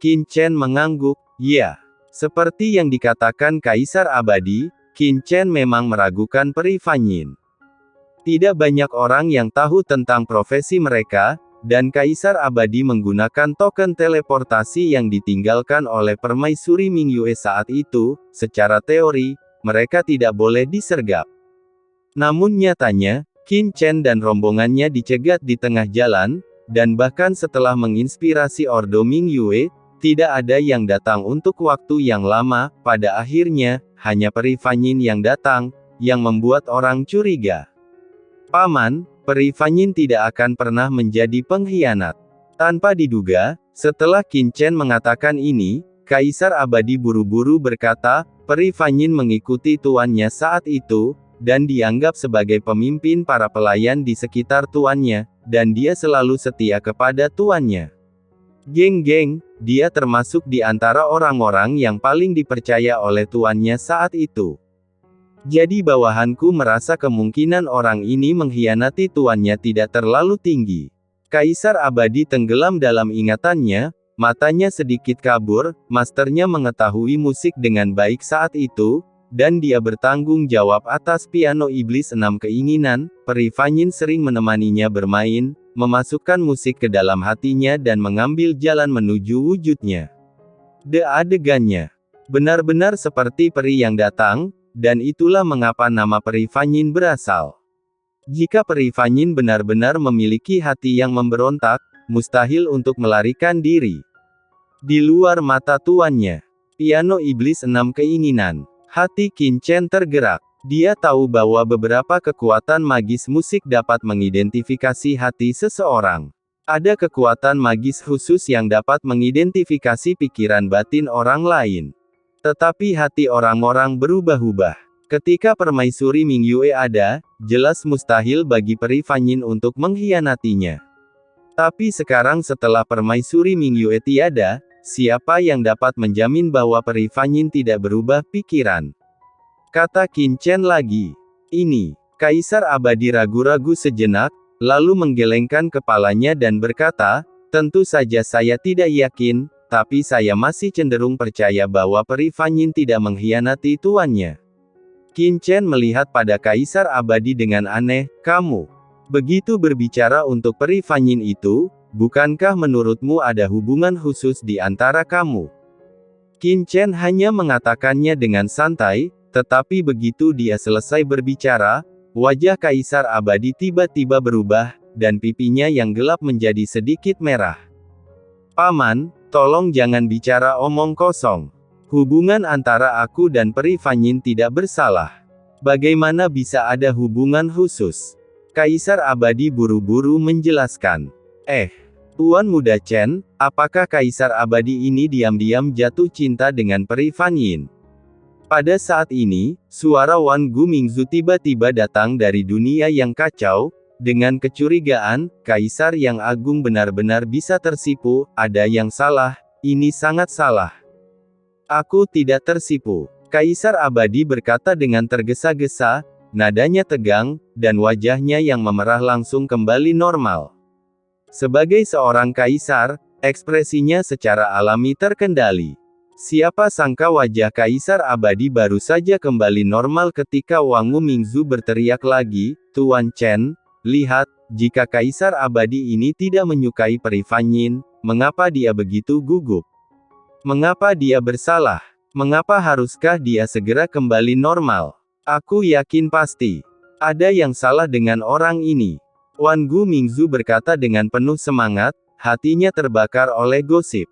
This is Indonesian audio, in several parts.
Qin Chen mengangguk, ya. Seperti yang dikatakan Kaisar Abadi, Qin Chen memang meragukan Peri Fanyin. Tidak banyak orang yang tahu tentang profesi mereka, dan Kaisar Abadi menggunakan token teleportasi yang ditinggalkan oleh Permaisuri Mingyue saat itu. Secara teori, mereka tidak boleh disergap. Namun nyatanya, Qin Chen dan rombongannya dicegat di tengah jalan, dan bahkan setelah menginspirasi Ordo Mingyue, tidak ada yang datang untuk waktu yang lama. Pada akhirnya, hanya Peri Fanyin yang datang, yang membuat orang curiga. Paman, Peri Fanyin tidak akan pernah menjadi pengkhianat. Tanpa diduga, setelah Qin Chen mengatakan ini, Kaisar Abadi buru-buru berkata, Peri Fanyin mengikuti tuannya saat itu, dan dianggap sebagai pemimpin para pelayan di sekitar tuannya, dan dia selalu setia kepada tuannya. Geng-geng, dia termasuk di antara orang-orang yang paling dipercaya oleh tuannya saat itu. Jadi bawahanku merasa kemungkinan orang ini mengkhianati tuannya tidak terlalu tinggi. Kaisar Abadi tenggelam dalam ingatannya, matanya sedikit kabur. Masternya mengetahui musik dengan baik saat itu, dan dia bertanggung jawab atas piano iblis 6 keinginan. Peri Fanyin sering menemaninya bermain, memasukkan musik ke dalam hatinya dan mengambil jalan menuju wujudnya. Adegannya benar-benar seperti peri yang datang, dan itulah mengapa nama Peri Fanyin berasal. Jika Peri Fanyin benar-benar memiliki hati yang memberontak, mustahil untuk melarikan diri. Di luar mata tuannya, piano iblis 6 keinginan. Hati Qin Chen tergerak. Dia tahu bahwa beberapa kekuatan magis musik dapat mengidentifikasi hati seseorang. Ada kekuatan magis khusus yang dapat mengidentifikasi pikiran batin orang lain. Tetapi hati orang-orang berubah-ubah. Ketika Permaisuri Mingyue ada, jelas mustahil bagi Peri Fanyin untuk mengkhianatinya. Tapi sekarang setelah Permaisuri Mingyue tiada, siapa yang dapat menjamin bahwa Peri Fanyin tidak berubah pikiran? Kata Qin Chen lagi. Ini. Kaisar Abadi ragu-ragu sejenak, lalu menggelengkan kepalanya dan berkata, tentu saja saya tidak yakin, tapi saya masih cenderung percaya bahwa Peri Fanyin tidak mengkhianati tuannya. Qin Chen melihat pada Kaisar Abadi dengan aneh, kamu begitu berbicara untuk Peri Fanyin itu, bukankah menurutmu ada hubungan khusus di antara kamu? Qin Chen hanya mengatakannya dengan santai, tetapi begitu dia selesai berbicara, wajah Kaisar Abadi tiba-tiba berubah, dan pipinya yang gelap menjadi sedikit merah. Paman, tolong jangan bicara omong kosong. Hubungan antara aku dan Peri Fanyin tidak bersalah. Bagaimana bisa ada hubungan khusus? Kaisar Abadi buru-buru menjelaskan. Tuan Muda Chen, apakah Kaisar Abadi ini diam-diam jatuh cinta dengan Peri Fanyin? Pada saat ini, suara Wan Gu Mingzu tiba-tiba datang dari dunia yang kacau. Dengan kecurigaan, Kaisar yang agung benar-benar bisa tersipu. Ada yang salah, ini sangat salah. Aku tidak tersipu. Kaisar Abadi berkata dengan tergesa-gesa, nadanya tegang, dan wajahnya yang memerah langsung kembali normal. Sebagai seorang kaisar, ekspresinya secara alami terkendali. Siapa sangka wajah Kaisar Abadi baru saja kembali normal ketika Wang Gu Mingzu berteriak lagi, Tuan Chen, lihat, jika Kaisar Abadi ini tidak menyukai Peri Fanyin, mengapa dia begitu gugup? Mengapa dia bersalah? Mengapa haruskah dia segera kembali normal? Aku yakin pasti ada yang salah dengan orang ini. Wan Gu Mingzu berkata dengan penuh semangat, hatinya terbakar oleh gosip.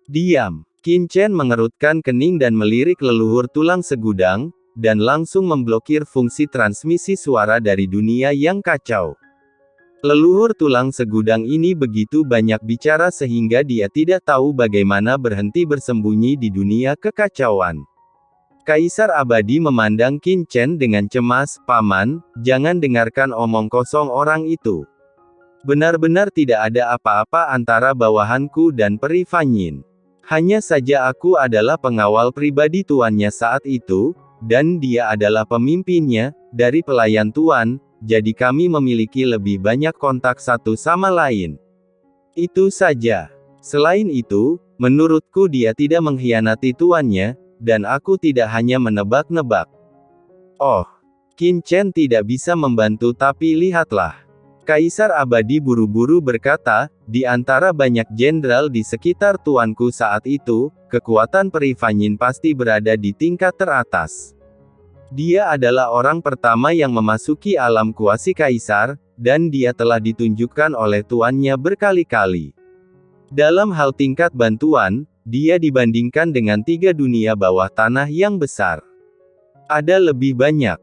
Diam. Qin Chen mengerutkan kening dan melirik leluhur tulang segudang, dan langsung memblokir fungsi transmisi suara dari dunia yang kacau. Leluhur tulang segudang ini begitu banyak bicara sehingga dia tidak tahu bagaimana berhenti bersembunyi di dunia kekacauan. Kaisar Abadi memandang Qin Chen dengan cemas, Paman, jangan dengarkan omong kosong orang itu. Benar-benar tidak ada apa-apa antara bawahanku dan Peri Fanyin. Hanya saja aku adalah pengawal pribadi tuannya saat itu, dan dia adalah pemimpinnya, dari pelayan tuan, jadi kami memiliki lebih banyak kontak satu sama lain. Itu saja. Selain itu, Menurutku dia tidak mengkhianati tuannya, dan aku tidak hanya menebak-nebak. Oh, Qin Chen tidak bisa membantu tapi lihatlah. Kaisar Abadi buru-buru berkata, di antara banyak jenderal di sekitar tuanku saat itu, kekuatan Peri Fanyin pasti berada di tingkat teratas. Dia adalah orang pertama yang memasuki alam kuasi kaisar, dan dia telah ditunjukkan oleh tuannya berkali-kali. Dalam hal tingkat bantuan, dia dibandingkan dengan 3 dunia bawah tanah yang besar. Ada lebih banyak.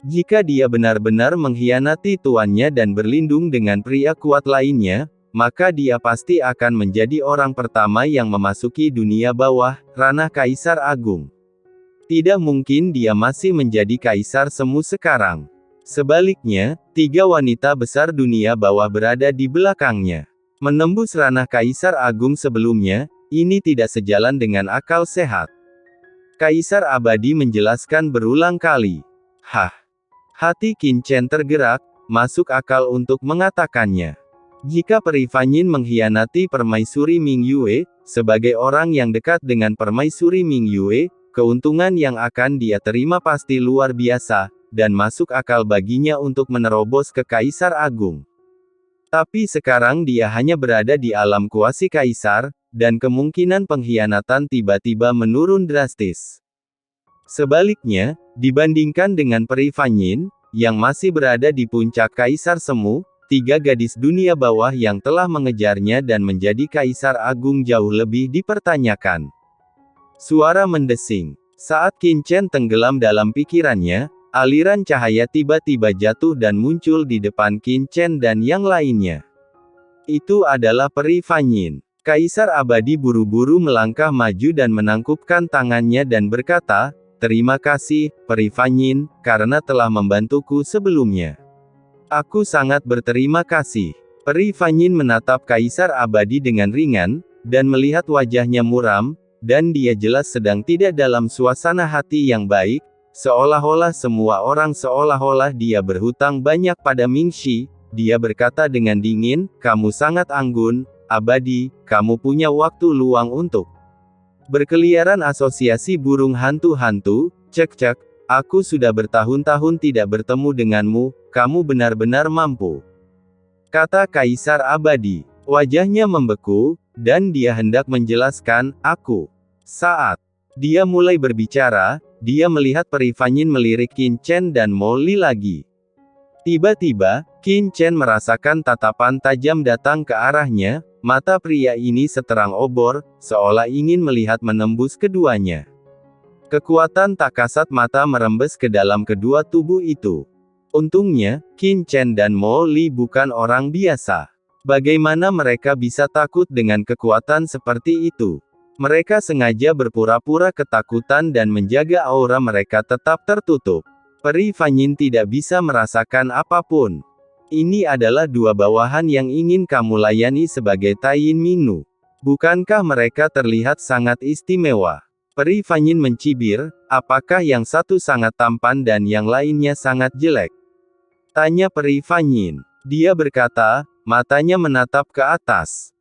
Jika dia benar-benar mengkhianati tuannya dan berlindung dengan pria kuat lainnya, maka dia pasti akan menjadi orang pertama yang memasuki dunia bawah, ranah Kaisar Agung. Tidak mungkin dia masih menjadi Kaisar Semu sekarang. Sebaliknya, 3 wanita besar dunia bawah berada di belakangnya. Menembus ranah Kaisar Agung sebelumnya, ini tidak sejalan dengan akal sehat. Kaisar Abadi menjelaskan berulang kali. Hati Qin Chen tergerak, masuk akal untuk mengatakannya. Jika Peri Fanyin mengkhianati Permaisuri Ming Yue, sebagai orang yang dekat dengan Permaisuri Ming Yue, keuntungan yang akan dia terima pasti luar biasa, dan masuk akal baginya untuk menerobos ke Kaisar Agung. Tapi sekarang dia hanya berada di alam kuasi kaisar, dan kemungkinan pengkhianatan tiba-tiba menurun drastis. Sebaliknya, dibandingkan dengan Peri Fanyin, yang masih berada di puncak Kaisar Semu, 3 gadis dunia bawah yang telah mengejarnya dan menjadi Kaisar Agung jauh lebih dipertanyakan. Suara mendesing. Saat Qin Chen tenggelam dalam pikirannya, aliran cahaya tiba-tiba jatuh dan muncul di depan Qin Chen dan yang lainnya. Itu adalah Peri Fanyin. Kaisar Abadi buru-buru melangkah maju dan menangkupkan tangannya dan berkata, "Terima kasih, Peri Fanyin, karena telah membantuku sebelumnya." "Aku sangat berterima kasih." Peri Fanyin menatap Kaisar Abadi dengan ringan, dan melihat wajahnya muram, dan dia jelas sedang tidak dalam suasana hati yang baik. Seolah-olah semua orang seolah-olah dia berhutang banyak pada Mingxi, dia berkata dengan dingin, "Kamu sangat anggun, Abadi, kamu punya waktu luang untuk berkeliaran asosiasi burung hantu-hantu, cek-cek, aku sudah bertahun-tahun tidak bertemu denganmu, kamu benar-benar mampu," kata Kaisar Abadi. Wajahnya membeku, dan dia hendak menjelaskan, "Aku." Saat dia mulai berbicara, dia melihat Peri Fanyin melirik Qin Chen dan Mo Li lagi. Tiba-tiba, Qin Chen merasakan tatapan tajam datang ke arahnya, mata pria ini seterang obor, seolah ingin melihat menembus keduanya. Kekuatan tak kasat mata merembes ke dalam kedua tubuh itu. Untungnya, Qin Chen dan Mo Li bukan orang biasa. Bagaimana mereka bisa takut dengan kekuatan seperti itu? Mereka sengaja berpura-pura ketakutan dan menjaga aura mereka tetap tertutup. Peri Fanyin tidak bisa merasakan apapun. Ini adalah 2 bawahan yang ingin kamu layani sebagai Taiyin Mingnu. Bukankah mereka terlihat sangat istimewa? Peri Fanyin mencibir, apakah yang satu sangat tampan dan yang lainnya sangat jelek? Tanya Peri Fanyin. Dia berkata, matanya menatap ke atas.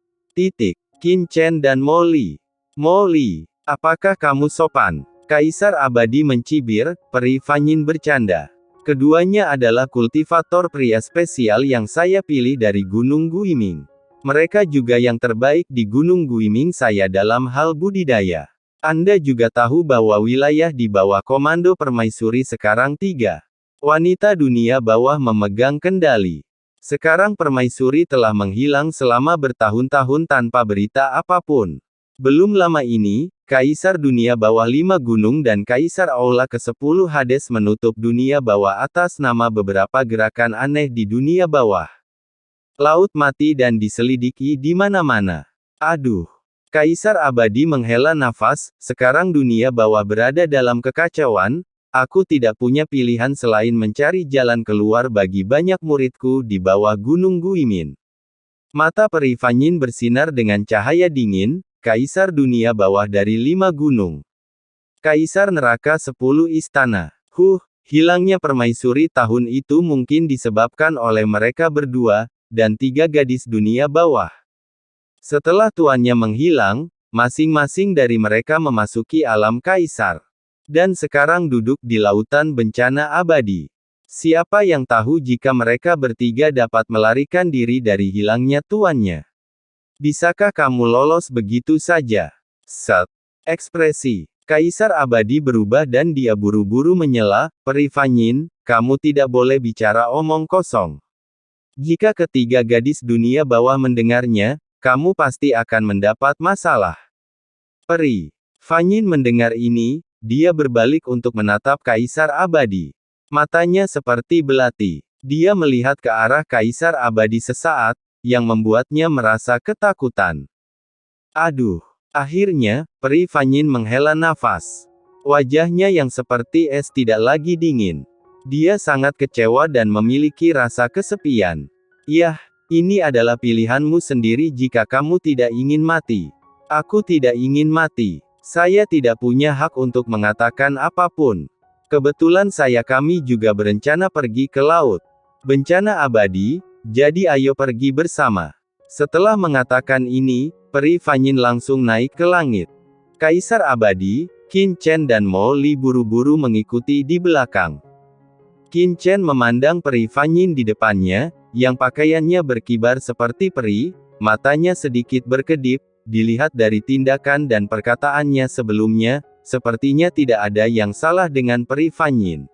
Qin Chen dan Mo Li. "Mo Li, apakah kamu sopan?" Kaisar Abadi mencibir, Peri Fanyin bercanda. "Keduanya adalah kultivator pria spesial yang saya pilih dari Gunung Guiming. Mereka juga yang terbaik di Gunung Guiming saya dalam hal budidaya. Anda juga tahu bahwa wilayah di bawah komando Permaisuri sekarang 3 wanita dunia bawah memegang kendali. Sekarang Permaisuri telah menghilang selama bertahun-tahun tanpa berita apapun. Belum lama ini, Kaisar Dunia Bawah 5 Gunung dan Kaisar Aula ke-10 Hades menutup dunia bawah atas nama beberapa gerakan aneh di dunia bawah. Laut mati dan diselidiki di mana-mana. Aduh. Kaisar Abadi menghela nafas, sekarang dunia bawah berada dalam kekacauan, aku tidak punya pilihan selain mencari jalan keluar bagi banyak muridku di bawah Gunung Guimin. Mata Peri Fanyin bersinar dengan cahaya dingin, Kaisar Dunia Bawah dari 5 gunung. Kaisar Neraka 10 istana. Hilangnya Permaisuri tahun itu mungkin disebabkan oleh mereka berdua, dan 3 gadis dunia bawah. Setelah tuannya menghilang, masing-masing dari mereka memasuki alam kaisar. Dan sekarang duduk di lautan bencana abadi. Siapa yang tahu jika mereka bertiga dapat melarikan diri dari hilangnya tuannya? Bisakah kamu lolos begitu saja? Set. Ekspresi Kaisar Abadi berubah dan dia buru-buru menyela, "Peri Fanyin, kamu tidak boleh bicara omong kosong. Jika ketiga gadis dunia bawah mendengarnya, kamu pasti akan mendapat masalah." Peri Fanyin mendengar ini, dia berbalik untuk menatap Kaisar Abadi. Matanya seperti belati. Dia melihat ke arah Kaisar Abadi sesaat, yang membuatnya merasa ketakutan. Aduh! Akhirnya, Peri Fanyin menghela nafas. Wajahnya yang seperti es tidak lagi dingin. Dia sangat kecewa dan memiliki rasa kesepian. Yah, ini adalah pilihanmu sendiri jika kamu tidak ingin mati. Aku tidak ingin mati. Saya tidak punya hak untuk mengatakan apapun. Kebetulan kami juga berencana pergi ke laut. Bencana abadi, jadi ayo pergi bersama. Setelah mengatakan ini, Peri Fanyin langsung naik ke langit. Kaisar Abadi, Qin Chen dan Mo Li buru-buru mengikuti di belakang. Qin Chen memandang Peri Fanyin di depannya, yang pakaiannya berkibar seperti peri, matanya sedikit berkedip, dilihat dari tindakan dan perkataannya sebelumnya, sepertinya tidak ada yang salah dengan Peri Fanyin.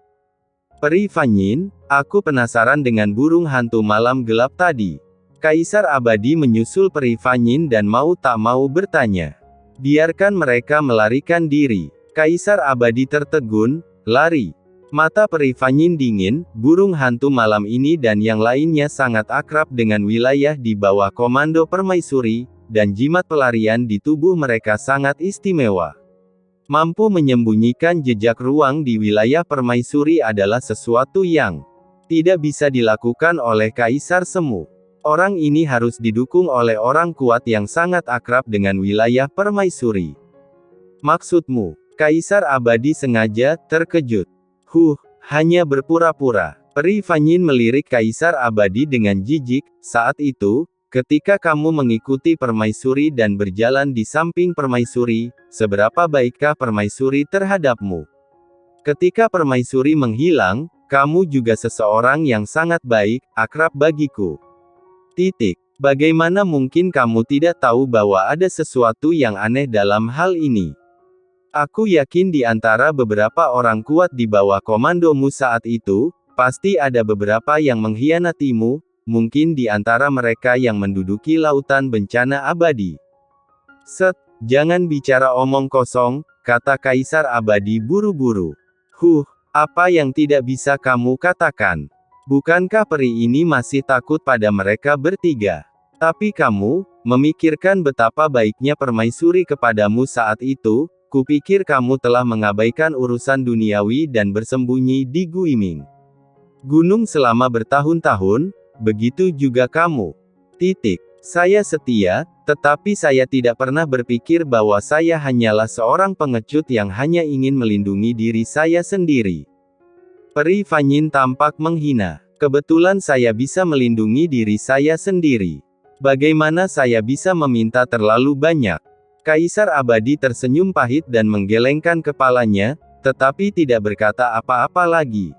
Peri Fanyin, aku penasaran dengan burung hantu malam gelap tadi. Kaisar Abadi menyusul Peri Fanyin dan mau tak mau bertanya. Biarkan mereka melarikan diri. Kaisar Abadi tertegun, lari. Mata Peri Fanyin dingin, burung hantu malam ini dan yang lainnya sangat akrab dengan wilayah di bawah komando permaisuri, dan jimat pelarian di tubuh mereka sangat istimewa. Mampu menyembunyikan jejak ruang di wilayah permaisuri adalah sesuatu yang tidak bisa dilakukan oleh Kaisar Semu. Orang ini harus didukung oleh orang kuat yang sangat akrab dengan wilayah permaisuri. Maksudmu? Kaisar Abadi sengaja terkejut. Hanya berpura-pura. Peri Fanyin melirik Kaisar Abadi dengan jijik. Saat itu, ketika kamu mengikuti permaisuri dan berjalan di samping permaisuri, seberapa baikkah permaisuri terhadapmu? Ketika permaisuri menghilang, kamu juga seseorang yang sangat baik, akrab bagiku. Bagaimana mungkin kamu tidak tahu bahwa ada sesuatu yang aneh dalam hal ini? Aku yakin di antara beberapa orang kuat di bawah komandomu saat itu, pasti ada beberapa yang mengkhianatimu, mungkin di antara mereka yang menduduki lautan bencana abadi. Jangan bicara omong kosong, kata Kaisar Abadi buru-buru. Apa yang tidak bisa kamu katakan? Bukankah peri ini masih takut pada mereka bertiga? Tapi kamu, memikirkan betapa baiknya permaisuri kepadamu saat itu, kupikir kamu telah mengabaikan urusan duniawi dan bersembunyi di Guiming Gunung selama bertahun-tahun, begitu juga kamu. Saya setia, tetapi saya tidak pernah berpikir bahwa saya hanyalah seorang pengecut yang hanya ingin melindungi diri saya sendiri. Peri Fanyin tampak menghina. Kebetulan saya bisa melindungi diri saya sendiri. Bagaimana saya bisa meminta terlalu banyak? Kaisar Abadi tersenyum pahit dan menggelengkan kepalanya, tetapi tidak berkata apa-apa lagi.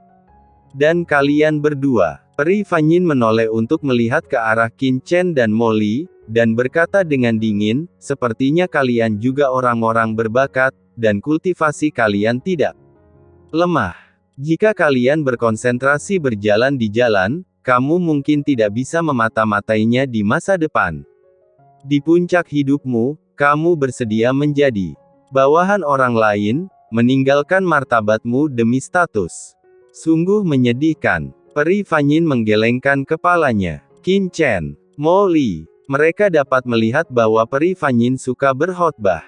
Dan kalian berdua? Peri Fanyin menoleh untuk melihat ke arah Qin Chen dan Mo Li, dan berkata dengan dingin, sepertinya kalian juga orang-orang berbakat, dan kultivasi kalian tidak lemah. Jika kalian berkonsentrasi berjalan di jalan, kamu mungkin tidak bisa memata-matainya di masa depan. Di puncak hidupmu, kamu bersedia menjadi bawahan orang lain, meninggalkan martabatmu demi status. Sungguh menyedihkan. Peri Fanyin menggelengkan kepalanya. Qin Chen, Mo Li, mereka dapat melihat bahwa Peri Fanyin suka berkhotbah.